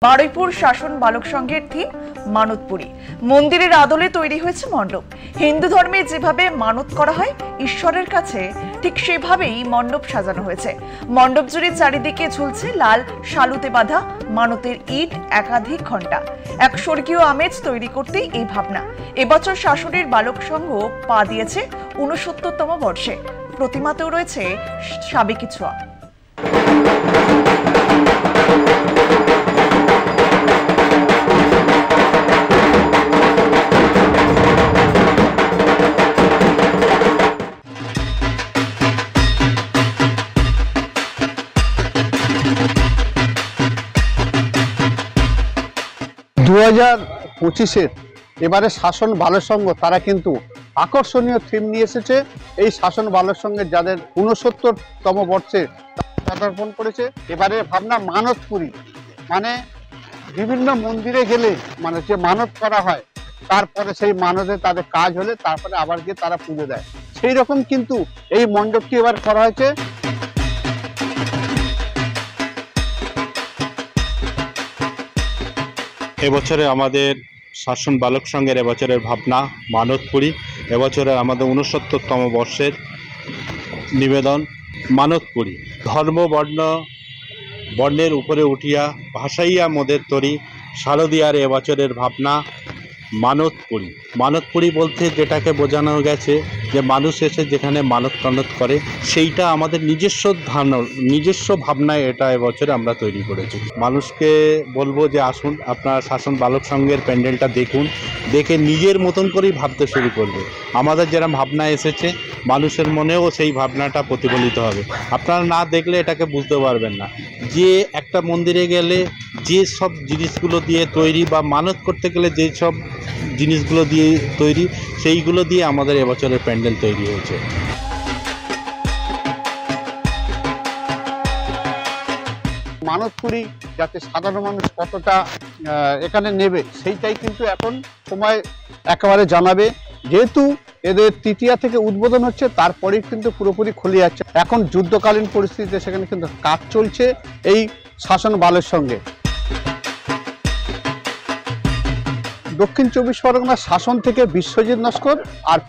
বারুইপুর শাসন বালক সংঘের থিম মানতপুরী। মন্দিরের আদলে তৈরি হয়েছে মণ্ডপ। হিন্দু ধর্মে যেভাবে মানত করা হয় ঈশ্বরের কাছে, ঠিক সেভাবেই মণ্ডপ সাজানো হয়েছে। মণ্ডপ জুড়ে চারিদিকে ঝুলছে লাল শালুতে বাঁধা মানতের ইট, একাধিক ঘণ্টা। এক স্বর্গীয় আমেজ তৈরি করতেই এই ভাবনা। এবছর শাসনের বালক সংঘ পা দিয়েছে ৬৯তম বর্ষে। প্রতিমাতেও রয়েছে সাবেকি ছোঁয়া। 2025-এর এবারে শাসন বালক সংঘ তারা কিন্তু আকর্ষণীয় থিম নিয়ে এসেছে। এই শাসন বালক সংঘের যাদের ৬৯তম বর্ষে পদার্পণ করেছে। এবারে ভাবনা মানতপুরী, মানে বিভিন্ন মন্দিরে গেলে মানে যে মানত করা হয়, তারপরে সেই মানতে তাদের কাজ হলে তারপরে আবার গিয়ে তারা পুজো দেয়। সেই রকম কিন্তু এই মণ্ডপটি এবার করা হয়েছে। এবছরে আমাদের শাসন বালক সংঘের এবছরের ভাবনা মানতপুরী। এবছরে আমাদের ৬৯তম বর্ষের নিবেদন মানতপুরী। ধর্ম বর্ণের উপরে উঠিয়া ভাসাইয়া মোদের তরি, শারদীয়ার এবছরের ভাবনা মানতপুরী। মানতপুরী বলতে যেটাকে বোঝানো গেছে যে মানুষ এসে যেখানে মানত টানত করে, সেইটা আমাদের নিজস্ব ভাবনায় এটা এবছরে আমরা তৈরি করেছি। মানুষকে বলবো যে আসুন, আপনার শাসন বালক সংঘের প্যান্ডেলটা দেখুন, দেখে নিজের মতন করেই ভাবতে শুরু করবে। আমাদের যেরকম ভাবনা এসেছে, মানুষের মনেও সেই ভাবনাটা প্রতিফলিত হবে। আপনারা না দেখলে এটাকে বুঝতে পারবেন না যে একটা মন্দিরে গেলে যে সব জিনিসগুলো দিয়ে তৈরি বা মানত করতে গেলে যে সব জিনিসগুলো দিয়ে তৈরি, সেইগুলো দিয়ে আমাদের এবছরের প্যান্ডেল তৈরি হয়েছে। মানতপুরী যাতে সাধারণ মানুষ কতটা এখানে নেবে, সেইটাই কিন্তু এখন সময় একেবারে জানাবে। যেহেতু এদের তৃতীয়া থেকে উদ্বোধন হচ্ছে, তারপরেই কিন্তু পুরোপুরি খুলে যাচ্ছে। এখন যুদ্ধকালীন পরিস্থিতিতে সেখানে কিন্তু কাজ চলছে এই শাসন বালের সঙ্গে। দক্ষিণ ২৪ পরগনার শাসন থেকে বিশ্বজিৎ নস্কর, আর+।